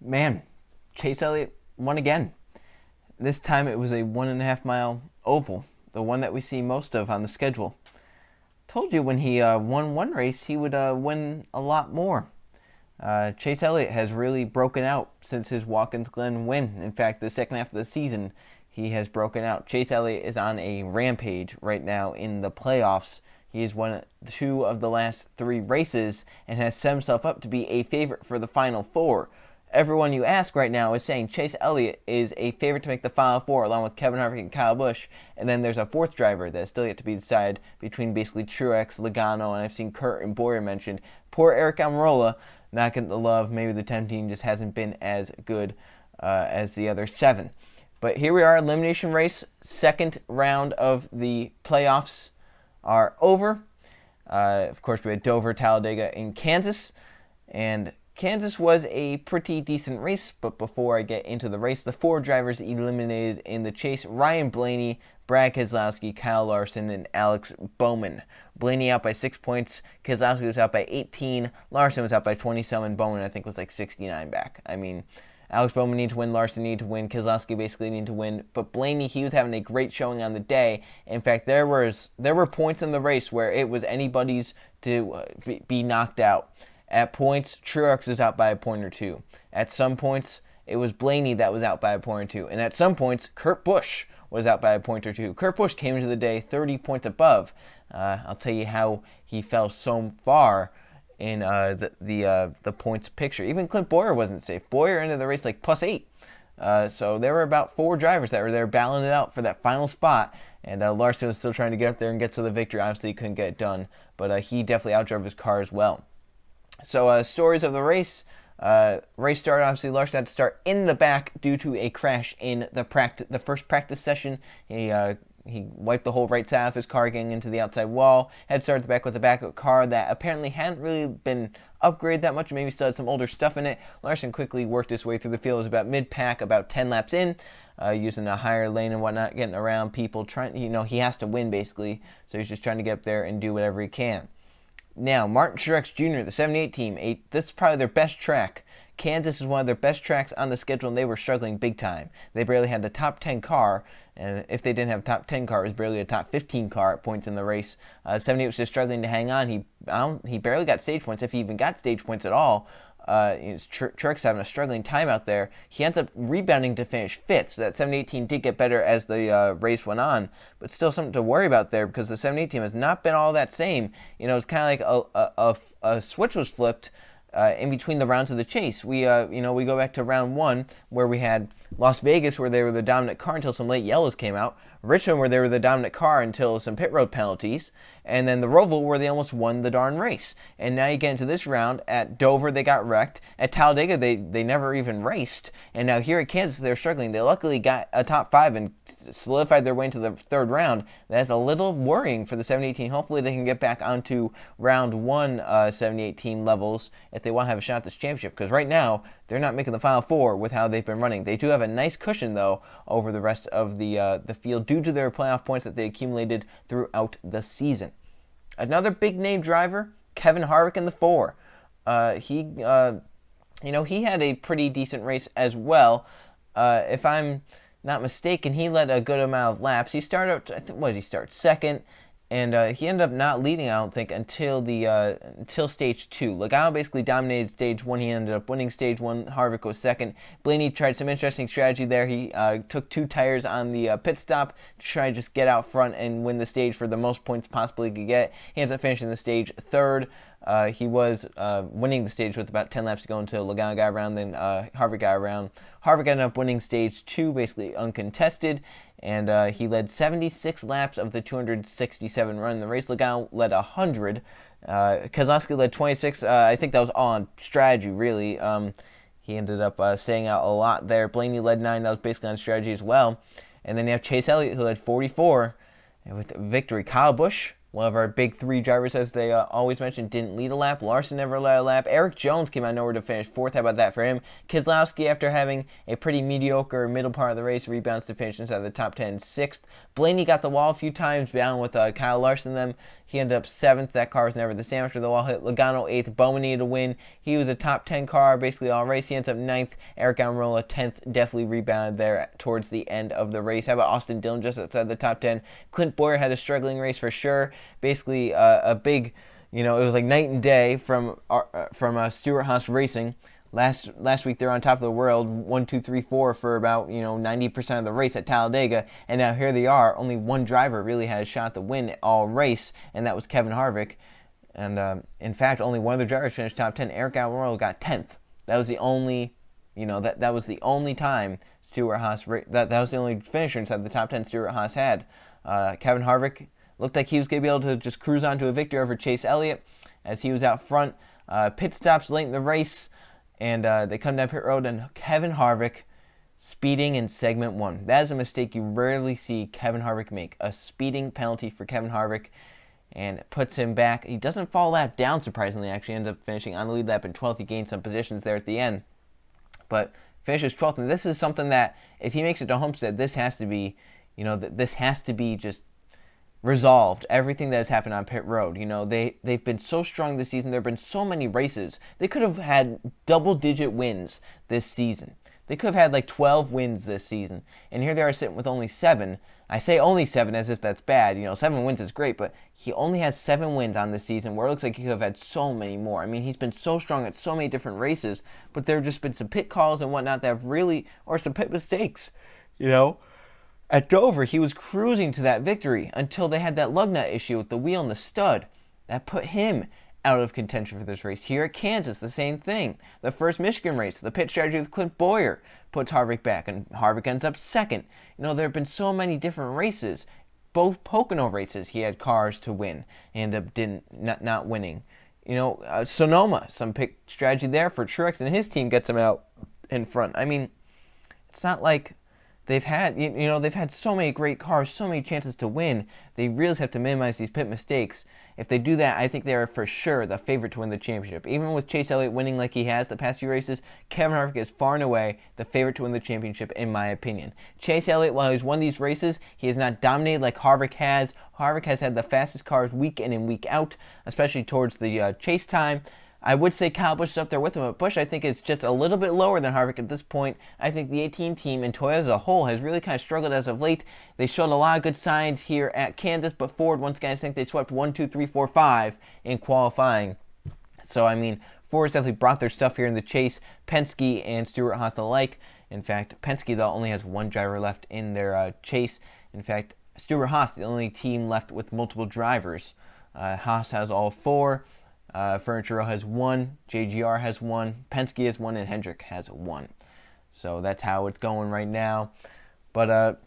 Man, Chase Elliott won again. This time it was a 1.5 mile oval, the one that we see most of on the schedule. Told you when he won one race, he would win a lot more. Chase Elliott has really broken out since his Watkins Glen win. In fact, the second half of the season, he has broken out. Chase Elliott is on a rampage right now in the playoffs. He has won two of the last three races and has set himself up to be a favorite for the Final Four. Everyone you ask right now is saying Chase Elliott is a favorite to make the Final Four, along with Kevin Harvick and Kyle Busch. And then there's a fourth driver that's still yet to be decided between basically Truex, Logano, and I've seen Kurt and Bowyer mentioned. Poor Aric Almirola, not getting the love. Maybe the 10 team just hasn't been as good as the other 7. But here we are, elimination race. Second round of the playoffs are over. Of course, we had Dover, Talladega, and Kansas. And Kansas was a pretty decent race, but before I get into the race, the 4 drivers eliminated in the chase: Ryan Blaney, Brad Keselowski, Kyle Larson, and Alex Bowman. Blaney out by 6 points, Keselowski was out by 18, Larson was out by 27, Bowman I think was like 69 back. I mean, Alex Bowman needed to win, Larson needed to win, Keselowski basically needed to win, but Blaney, he was having a great showing on the day. In fact, there were points in the race where it was anybody's to be knocked out. At points, Truex was out by a point or two. At some points, it was Blaney that was out by a point or two. And at some points, Kurt Busch was out by a point or two. Kurt Busch came into the day 30 points above. I'll tell you how he fell so far in the points picture. Even Clint Bowyer wasn't safe. Bowyer ended the race like +8. So there were about 4 drivers that were there battling it out for that final spot. And Larson was still trying to get up there and get to the victory. Obviously, he couldn't get it done. But he definitely outdrove his car as well. So stories of the race. Race started, obviously Larson had to start in the back due to a crash in the first practice session. He wiped the whole right side of his car getting into the outside wall. Had to start at the back with a backup car that apparently hadn't really been upgraded that much. Maybe still had some older stuff in it. Larson quickly worked his way through the field. It was about mid-pack, about 10 laps in. Using a higher lane and whatnot, getting around people. He has to win basically. So he's just trying to get up there and do whatever he can. Now, Martin Truex Jr., the 78 team, this is probably their best track. Kansas is one of their best tracks on the schedule, and they were struggling big time. They barely had the top 10 car, and if they didn't have a top 10 car, it was barely a top 15 car at points in the race. 78 was just struggling to hang on. He barely got stage points, if he even got stage points at all. Truex having a struggling time out there. He ends up rebounding to finish 5th, so that 78 team did get better as the race went on, but still something to worry about there because the 78 team has not been all that same. It's kind of like a switch was flipped in between the rounds of the chase. We go back to round 1 where we had Las Vegas where they were the dominant car until some late yellows came out, Richmond where they were the dominant car until some pit road penalties, and then the Roval where they almost won the darn race. And now you get into this round. At Dover they got wrecked. At Talladega they never even raced. And now here at Kansas they're struggling. They luckily got a top 5 and solidified their way into the 3rd round. That's a little worrying for the 78 team. Hopefully they can get back onto round 1 78 team levels if they want to have a shot at this championship, because right now they're not making the Final Four with how they've been running. They do have a nice cushion, though, over the rest of the field due to their playoff points that they accumulated throughout the season. Another big-name driver, Kevin Harvick in the 4. He had a pretty decent race as well. If I'm not mistaken, he led a good amount of laps. He started, what did he start? 2nd. And he ended up not leading, I don't think, until stage 2. Logano basically dominated stage 1. He ended up winning stage 1. Harvick was 2nd. Blaney tried some interesting strategy there. He took 2 tires on the pit stop to try to just get out front and win the stage for the most points possibly he could get. He ends up finishing the stage 3rd. He was winning the stage with about 10 laps to go until Logano got around, then Harvick got around. Harvick ended up winning stage 2, basically uncontested, and he led 76 laps of the 267 run in the race. Logano led 100. Keselowski led 26. I think that was all on strategy, really. He ended up staying out a lot there. Blaney led 9. That was basically on strategy as well. And then you have Chase Elliott, who led 44 with victory. Kyle Busch, one of our big 3 drivers, as they always mention, didn't lead a lap. Larson never led a lap. Erik Jones came out of nowhere to finish 4th. How about that for him? Keselowski, after having a pretty mediocre middle part of the race, rebounds to finish inside the top 10, 6th. Blaney got the wall a few times, down with Kyle Larson. Them, He ended up 7th. That car was never the same after the wall hit. Logano 8th. Bowman needed a win. He was a top 10 car basically all race. He ends up 9th. Eric Almirola 10th. Definitely rebounded there towards the end of the race. How about Austin Dillon just outside the top 10? Clint Bowyer had a struggling race for sure. Basically a big, it was like night and day from Stewart-Haas Racing. Last week they were on top of the world, 1, 2, 3, 4 for about 90% of the race at Talladega, and now here they are. Only one driver really had a shot to win all race, and that was Kevin Harvick. And in fact, only one of the drivers finished top 10. Eric Almirola got 10th. That was the only, that was the only time Stewart-Haas that was the only finisher inside the top 10 Stewart-Haas had. Kevin Harvick looked like he was going to be able to just cruise on to a victory over Chase Elliott as he was out front. Pit stops late in the race. And they come down pit road, and Kevin Harvick speeding in segment 1. That is a mistake you rarely see Kevin Harvick make. A speeding penalty for Kevin Harvick, and it puts him back. He doesn't fall lap down, surprisingly. Actually ends up finishing on the lead lap in 12th. He gained some positions there at the end, but finishes 12th. And this is something that, if he makes it to Homestead, this has to be, this has to be just resolved. Everything that has happened on pit road. They've been so strong this season. There have been so many races. They could have had double-digit wins this season. They could have had like 12 wins this season. And here they are sitting with only 7. I say only 7 as if that's bad. 7 wins is great, but he only has 7 wins on this season, where it looks like he could have had so many more. I mean, he's been so strong at so many different races, but there have just been some pit calls and whatnot that have really, or some pit mistakes, At Dover, he was cruising to that victory until they had that lug nut issue with the wheel and the stud. That put him out of contention for this race. Here at Kansas, the same thing. The first Michigan race, the pit strategy with Clint Bowyer puts Harvick back, and Harvick ends up 2nd. There have been so many different races. Both Pocono races, he had cars to win, and ended up not winning. Sonoma, some pit strategy there for Truex, and his team gets him out in front. I mean, it's not like they've had so many great cars, so many chances to win. They really have to minimize these pit mistakes. If they do that, I think they are for sure the favorite to win the championship. Even with Chase Elliott winning like he has the past few races, Kevin Harvick is far and away the favorite to win the championship, in my opinion. Chase Elliott, while he's won these races, he has not dominated like Harvick has. Harvick has had the fastest cars week in and week out, especially towards the chase time. I would say Kyle Busch is up there with him, but Busch, I think, is just a little bit lower than Harvick at this point. I think the 18 team and Toyota as a whole has really kind of struggled as of late. They showed a lot of good signs here at Kansas, but Ford, once again, I think they swept 1, 2, 3, 4, 5 in qualifying. So, I mean, Ford's definitely brought their stuff here in the chase. Penske and Stewart-Haas alike. In fact, Penske, though, only has one driver left in their chase. In fact, Stewart-Haas, the only team left with multiple drivers. Haas has all 4. Furniture Row has 1, JGR has 1, Penske has 1, and Hendrick has 1. So that's how it's going right now. But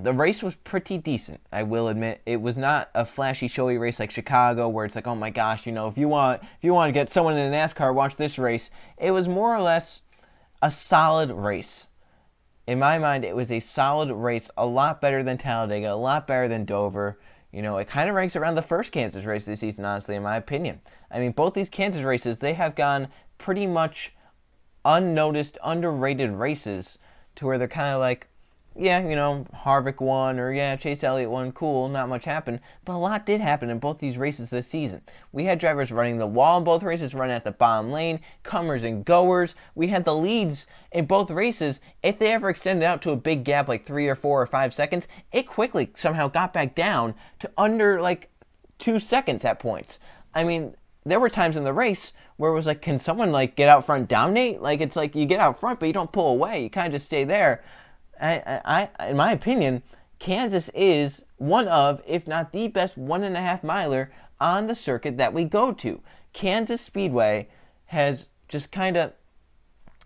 the race was pretty decent, I will admit. It was not a flashy, showy race like Chicago, where it's like, oh my gosh, if you want to get someone in a NASCAR, watch this race. It was more or less a solid race. In my mind, it was a solid race, a lot better than Talladega, a lot better than Dover. It kind of ranks around the first Kansas race this season, honestly, in my opinion. I mean, both these Kansas races, they have gone pretty much unnoticed, underrated races to where they're kind of like, yeah, Harvick won, or yeah, Chase Elliott won, cool, not much happened. But a lot did happen in both these races this season. We had drivers running the wall in both races, running at the bottom lane, comers and goers. We had the leads in both races. If they ever extended out to a big gap, like 3 or 4 or 5 seconds, it quickly somehow got back down to under, 2 seconds at points. I mean, there were times in the race where it was like, can someone, get out front, dominate? It's like you get out front, but you don't pull away. You kind of just stay there. I, in my opinion, Kansas is one of, if not the best 1.5 miler on the circuit that we go to. Kansas Speedway has just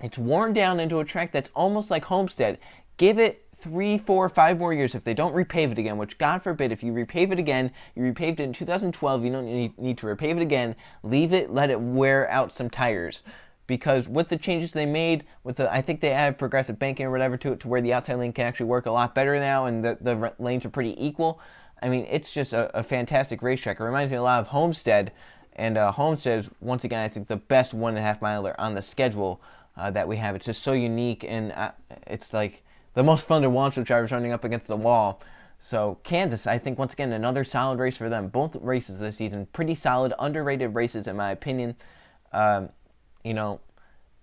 it's worn down into a track that's almost like Homestead. Give it 3, 4, 5 more years if they don't repave it again, which God forbid, if you repave it again, you repaved it in 2012, you don't need to repave it again. Leave it, let it wear out some tires. Because with the changes they made, I think they added progressive banking or whatever to it, to where the outside lane can actually work a lot better now, and the lanes are pretty equal. I mean, it's just a fantastic racetrack. It reminds me a lot of Homestead, and Homestead is, once again, I think the best 1.5 miler on the schedule that we have. It's just so unique, and it's like the most fun to watch with drivers running up against the wall. So Kansas, I think once again another solid race for them. Both races this season, pretty solid, underrated races in my opinion. Um, you know,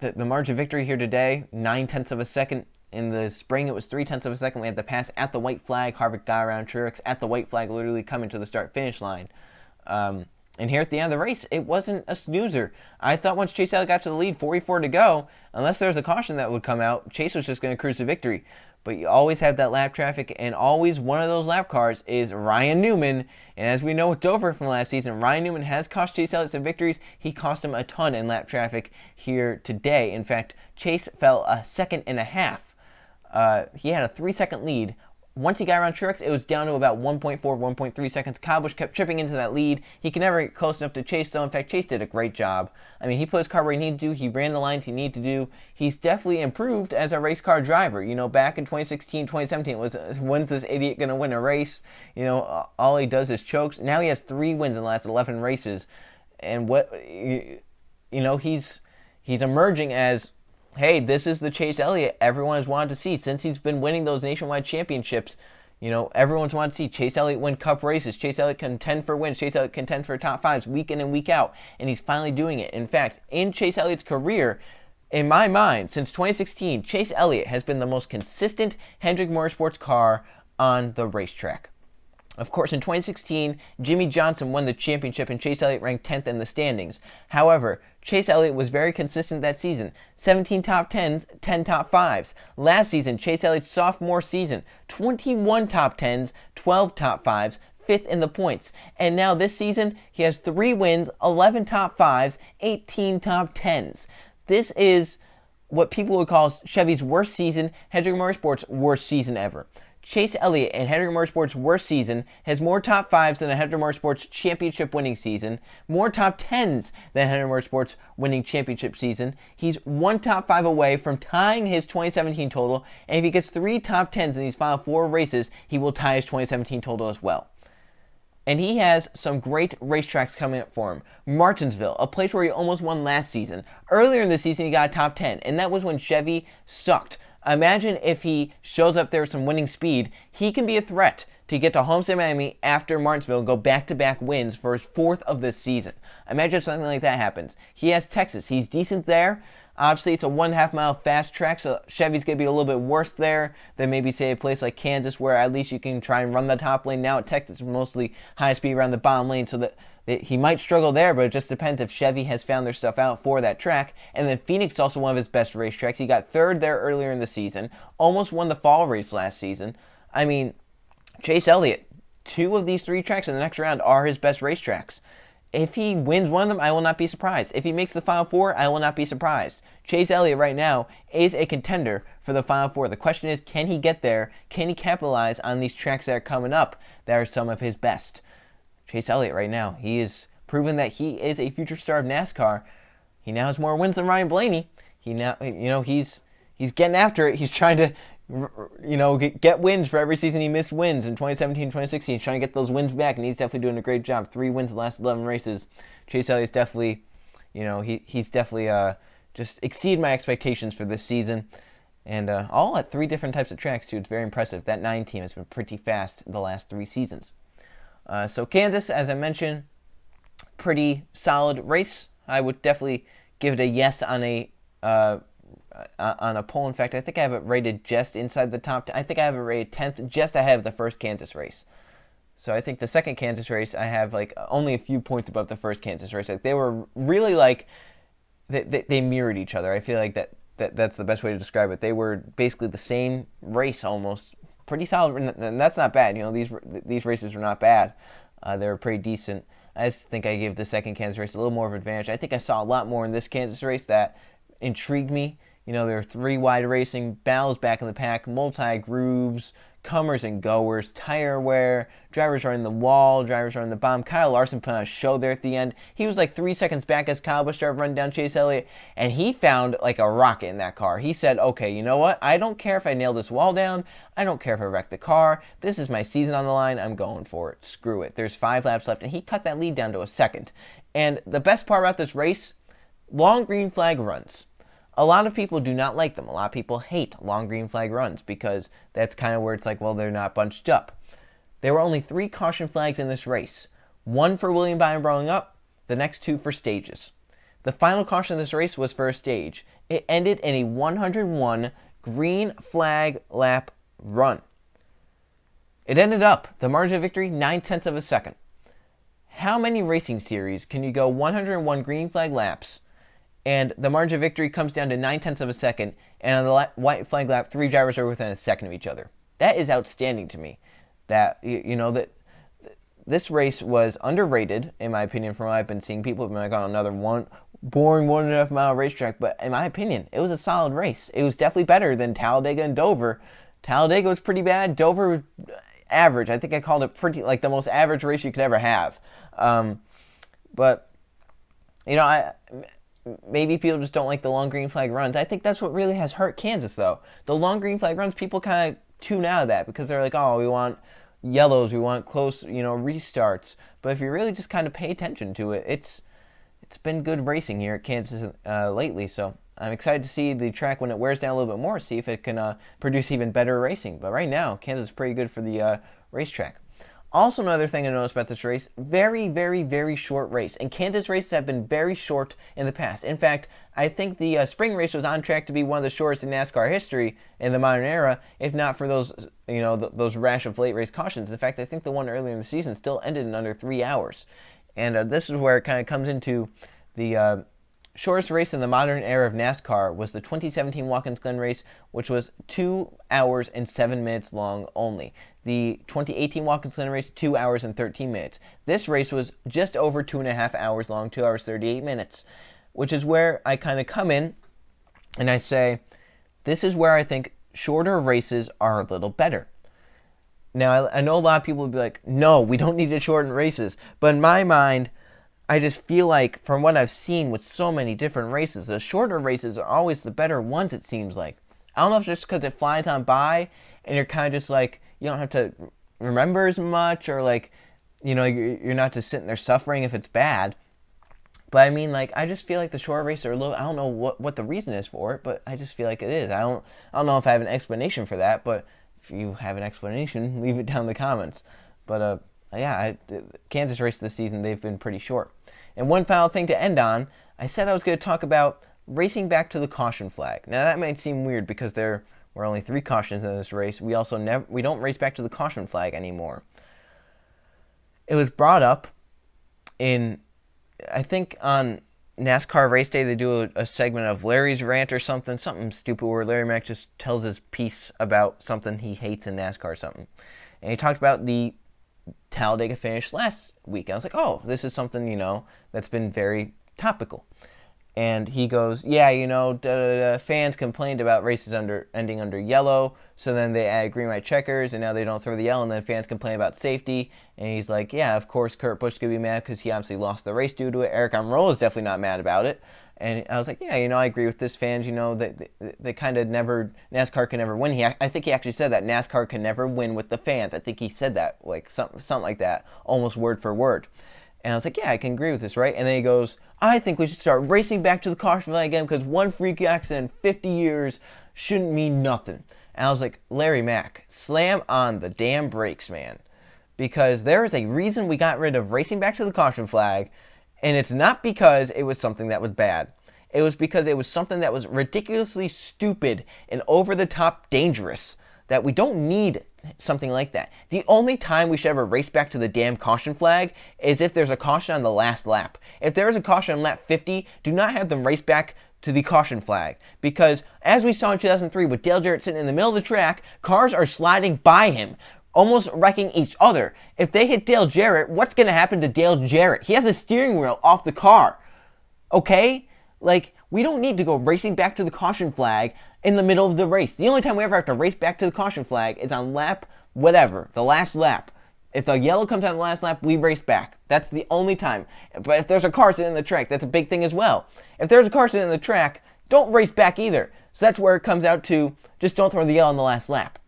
the margin of victory here today, 9/10 of a second. In the spring, it was 3/10 of a second. We had the pass at the white flag. Harvick got around Truex at the white flag, literally coming to the start-finish line. And here at the end of the race, it wasn't a snoozer. I thought once Chase Elliott got to the lead, 44 to go, unless there was a caution that would come out, Chase was just going to cruise to victory. But you always have that lap traffic, and always one of those lap cars is Ryan Newman. And as we know with Dover from last season, Ryan Newman has cost Chase Elliott some victories. He cost him a ton in lap traffic here today. In fact, Chase fell a second and a half. He had a 3-second lead. Once he got around Truex, it was down to about 1.4, 1.3 seconds. Kyle Busch kept chipping into that lead. He could never get close enough to Chase, though. In fact, Chase did a great job. I mean, he put his car where he needed to do. He ran the lines he needed to do. He's definitely improved as a race car driver. You know, back in 2016, 2017, it was, when's this idiot going to win a race? You know, all he does is chokes. Now he has 3 wins in the last 11 races. And he's emerging as, hey, this is the Chase Elliott everyone has wanted to see since he's been winning those nationwide championships. You know, everyone's wanted to see Chase Elliott win cup races. Chase Elliott contend for wins. Chase Elliott contend for top 5s week in and week out. And he's finally doing it. In fact, in Chase Elliott's career, in my mind, since 2016, Chase Elliott has been the most consistent Hendrick Motorsports car on the racetrack. Of course, in 2016, Jimmie Johnson won the championship and Chase Elliott ranked 10th in the standings. However, Chase Elliott was very consistent that season. 17 top 10s, 10 top 5s. Last season, Chase Elliott's sophomore season, 21 top 10s, 12 top 5s, 5th in the points. And now this season, he has 3 wins, 11 top 5s, 18 top 10s. This is what people would call Chevy's worst season, Hendrick Motorsports' worst season ever. Chase Elliott in Hendrick Motorsports' worst season has more top 5s than a Hendrick Motorsports championship winning season, more top 10s than Hendrick Motorsports winning championship season. He's 1 top 5 away from tying his 2017 total, and if he gets 3 top 10s in these final 4 races, he will tie his 2017 total as well. And he has some great racetracks coming up for him. Martinsville, a place where he almost won last season. Earlier in the season, he got a top 10, and that was when Chevy sucked. Imagine if he shows up there with some winning speed. He can be a threat to get to Homestead, Miami after Martinsville and go back-to-back wins for his 4th of this season. Imagine if something like that happens. He has Texas. He's decent there. Obviously, it's a 1.5 mile fast track, so Chevy's going to be a little bit worse there than maybe, say, a place like Kansas, where at least you can try and run the top lane. Now at Texas, it's mostly high speed around the bottom lane, so that he might struggle there, but it just depends if Chevy has found their stuff out for that track. And then Phoenix is also one of his best racetracks. He got 3rd there earlier in the season, almost won the fall race last season. I mean, Chase Elliott, 2 of these 3 tracks in the next round are his best racetracks. If he wins one of them, I will not be surprised. If he makes the Final 4, I will not be surprised. Chase Elliott right now is a contender for the Final 4. The question is, can he get there? Can he capitalize on these tracks that are coming up that are some of his best? Chase Elliott right now, he is proven that he is a future star of NASCAR. He now has more wins than Ryan Blaney. He now, he's getting after it. He's trying to, get wins for every season he missed wins in 2017, 2016. He's trying to get those wins back, and he's definitely doing a great job. 3 wins in the last 11 races. Chase Elliott's definitely, he's definitely just exceeded my expectations for this season. And all at 3 different types of tracks, too. It's very impressive. That 9 team has been pretty fast the last 3 seasons. So Kansas, as I mentioned, pretty solid race. I would definitely give it a yes on a poll. In fact, I think I have it rated just inside the top 10. I think I have it rated 10th, just ahead of the first Kansas race. So I think the second Kansas race, I have only a few points above the first Kansas race. They were really they mirrored each other. I feel like that's the best way to describe it. They were basically the same race almost. Pretty solid, and that's not bad. These races were not bad. They were pretty decent. I just think I gave the second Kansas race a little more of an advantage. I think I saw a lot more in this Kansas race that intrigued me. There were 3 wide racing, battles back in the pack, multi-grooves, comers and goers, tire wear, drivers running the wall, drivers running the bomb. Kyle Larson put on a show there at the end. He was 3 seconds back as Kyle Busch started running down Chase Elliott, and he found a rocket in that car. He said, okay, you know what? I don't care if I nail this wall down. I don't care if I wreck the car. This is my season on the line. I'm going for it. Screw it. There's 5 laps left, and he cut that lead down to a second. And the best part about this race, long green flag runs. A lot of people do not like them. A lot of people hate long green flag runs because that's kind of where it's well, they're not bunched up. There were only 3 caution flags in this race. 1 for William Byron blowing up, the next 2 for stages. The final caution in this race was for a stage. It ended in a 101 green flag lap run. It ended up, the margin of victory, 9/10 of a second. How many racing series can you go 101 green flag laps and the margin of victory comes down to 9/10 of a second, and on the white flag lap, 3 drivers are within a second of each other? That is outstanding to me. That, that this race was underrated, in my opinion, from what I've been seeing. People have been like, oh, another boring 1.5 mile racetrack, but in my opinion, it was a solid race. It was definitely better than Talladega and Dover. Talladega was pretty bad. Dover was average. I think I called it pretty, like, the most average race you could ever have. But maybe people just don't like the long green flag runs. I think that's what really has hurt Kansas, though. The long green flag runs, people kind of tune out of that because they're like, oh, we want yellows, we want close, restarts. But if you really just kind of pay attention to it, it's been good racing here at Kansas lately. So I'm excited to see the track when it wears down a little bit more, see if it can produce even better racing. But right now, Kansas is pretty good for the racetrack. Also, another thing I noticed about this race, very, very, very short race. And Kansas races have been very short in the past. In fact, I think the spring race was on track to be one of the shortest in NASCAR history in the modern era, if not for those, those rash of late race cautions. In fact, I think the one earlier in the season still ended in under 3 hours. And this is where it kind of comes into the shortest race in the modern era of NASCAR was the 2017 Watkins Glen race, which was 2 hours and 7 minutes long only. The 2018 Watkins Glen race, 2 hours and 13 minutes. This race was just over 2.5 hours long, 2 hours 38 minutes, which is where I kind of come in and I say, this is where I think shorter races are a little better. Now, I know a lot of people will be like, no, we don't need to shorten races. But in my mind, I just feel like, from what I've seen with so many different races, the shorter races are always the better ones, it seems like. I don't know if it's just because it flies on by, and you're kind of just like, you don't have to remember as much, or like, you're not just sitting there suffering if it's bad. But I mean, like, I just feel like the shorter races are a little, I don't know what the reason is for it, but I just feel like it is. I don't know if I have an explanation for that, but if you have an explanation, leave it down in the comments. But, Kansas race this season, they've been pretty short. And one final thing to end on, I said I was going to talk about racing back to the caution flag. Now that might seem weird because there were only 3 cautions in this race. We also we don't race back to the caution flag anymore. It was brought up in, I think on NASCAR race day, they do a segment of Larry's rant or something stupid where Larry Mack just tells his piece about something he hates in NASCAR or something. And he talked about the Talladega finish last week. I was like, oh, this is something, that's been very topical. And he goes, yeah, fans complained about races ending under yellow, so then they added green, white checkers, and now they don't throw the yellow, and then fans complain about safety. And he's like, yeah, of course Kurt Busch could be mad because he obviously lost the race due to it. Eric Almirola is definitely not mad about it. And I was like, yeah, I agree with this. Fans, they kind of never, NASCAR can never win. I think he actually said that NASCAR can never win with the fans. I think he said that, like something like that, almost word for word. And I was like, yeah, I can agree with this, right? And then he goes, I think we should start racing back to the caution flag again because one freak accident in 50 years shouldn't mean nothing. And I was like, Larry Mack, slam on the damn brakes, man. Because there is a reason we got rid of racing back to the caution flag, and it's not because it was something that was bad. It was because it was something that was ridiculously stupid and over-the-top dangerous, that we don't need something like that. The only time we should ever race back to the damn caution flag is if there's a caution on the last lap. If there is a caution on lap 50, do not have them race back to the caution flag. Because as we saw in 2003 with Dale Jarrett sitting in the middle of the track, cars are sliding by him, almost wrecking each other. If they hit Dale Jarrett, what's going to happen to Dale Jarrett? He has a steering wheel off the car. Okay? Like, we don't need to go racing back to the caution flag in the middle of the race. The only time we ever have to race back to the caution flag is on lap whatever, the last lap. If the yellow comes out on the last lap, we race back. That's the only time. But if there's a car sitting in the track, that's a big thing as well. If there's a car sitting in the track, don't race back either. So that's where it comes out to, just don't throw the yellow on the last lap.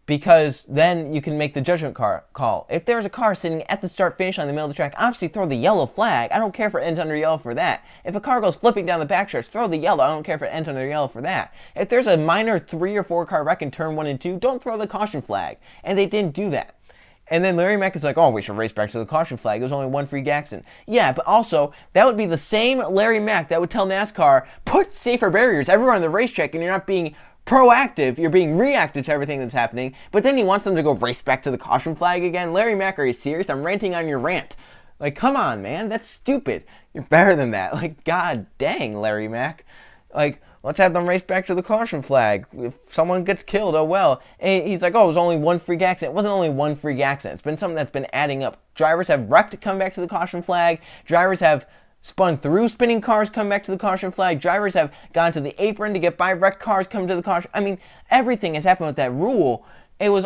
Because then you can make the judgment call. If there's a car sitting at the start-finish line in the middle of the track, obviously throw the yellow flag. I don't care if it ends under yellow for that. If a car goes flipping down the backstretch, throw the yellow. I don't care if it ends under yellow for that. If there's a minor 3 or 4 car wreck in turn 1 and 2, don't throw the caution flag. And they didn't do that. And then Larry Mack is like, oh, we should race back to the caution flag. It was only one freak accident. Yeah, but also, that would be the same Larry Mack that would tell NASCAR, put safer barriers everywhere on the racetrack, and you're not being proactive, you're being reactive to everything that's happening. But then he wants them to go race back to the caution flag again. Larry Mack, are you serious? I'm ranting on your rant. Like, come on, man. That's stupid. You're better than that. Like, god dang, Larry Mack. Like, let's have them race back to the caution flag. If someone gets killed, oh well. And he's like, oh, it was only one freak accident. It wasn't only one freak accident. It's been something that's been adding up. Drivers have wrecked to come back to the caution flag. Drivers have spun through spinning cars, come back to the caution flag. Drivers have gone to the apron to get by wrecked cars, come to the caution. I mean, everything has happened with that rule. It was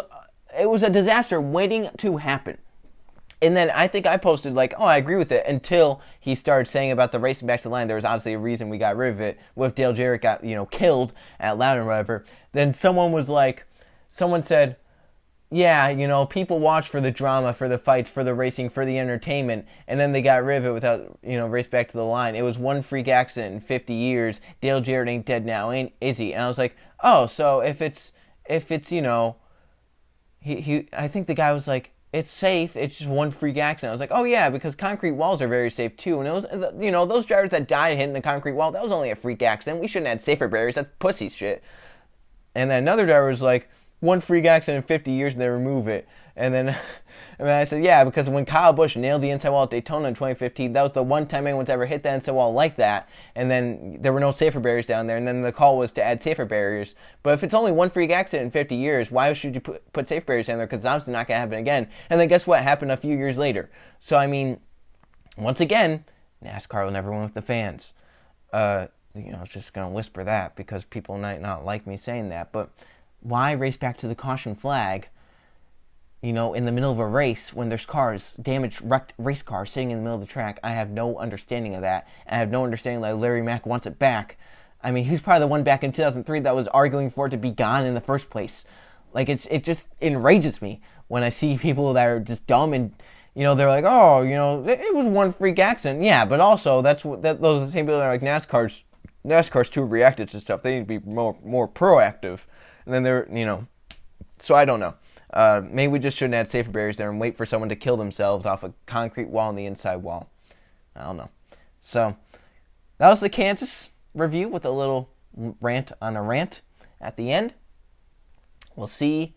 a disaster waiting to happen. And then I think I posted like, oh, I agree with it, until he started saying about the racing back to the line. There was obviously a reason we got rid of it. What if Dale Jarrett got, killed at Loudon or whatever? Then someone said, yeah, people watch for the drama, for the fights, for the racing, for the entertainment, and then they got rid of it without, race back to the line. It was one freak accident in 50 years. Dale Jarrett ain't dead now, is he? And I was like, oh, so if it's I think the guy was like, it's safe, it's just one freak accident. I was like, oh yeah, because concrete walls are very safe too. And it was, those drivers that died hitting the concrete wall, that was only a freak accident. We shouldn't have had safer barriers. That's pussy shit. And then another driver was like, one freak accident in 50 years and they remove it. And then I said, yeah, because when Kyle Busch nailed the inside wall at Daytona in 2015, that was the one time anyone's ever hit that inside wall like that. And then there were no safer barriers down there. And then the call was to add safer barriers. But if it's only one freak accident in 50 years, why should you put safer barriers down there? Because it's obviously not going to happen again. And then guess what happened a few years later? So, I mean, once again, NASCAR will never win with the fans. I was just going to whisper that because people might not like me saying that. But why race back to the caution flag, in the middle of a race when there's cars, damaged, wrecked race cars sitting in the middle of the track? I have no understanding of that. I have no understanding that Larry Mack wants it back. I mean, he's probably the one back in 2003 that was arguing for it to be gone in the first place. Like, it just enrages me when I see people that are just dumb and, they're like, oh, it was one freak accident. Yeah, but also those are the same people that are like, NASCAR's too reactive to stuff. They need to be more proactive. And then they're, so I don't know. Maybe we just shouldn't add safer barriers there and wait for someone to kill themselves off a concrete wall on the inside wall. I don't know. So that was the Kansas review with a little rant on a rant at the end. We'll see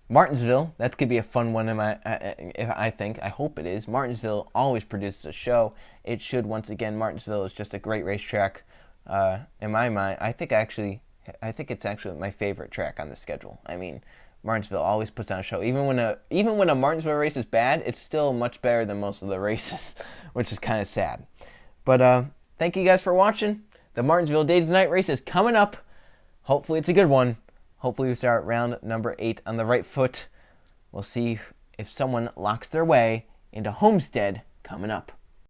Martinsville. That could be a fun one. I think. I hope it is. Martinsville always produces a show. It should once again. Martinsville is just a great racetrack. In my mind, I think it's actually my favorite track on the schedule. I mean, Martinsville always puts on a show. Even when a Martinsville race is bad, it's still much better than most of the races, which is kind of sad. But thank you guys for watching. The Martinsville Day to Night race is coming up. Hopefully it's a good one. Hopefully we start round number 8 on the right foot. We'll see if someone locks their way into Homestead coming up.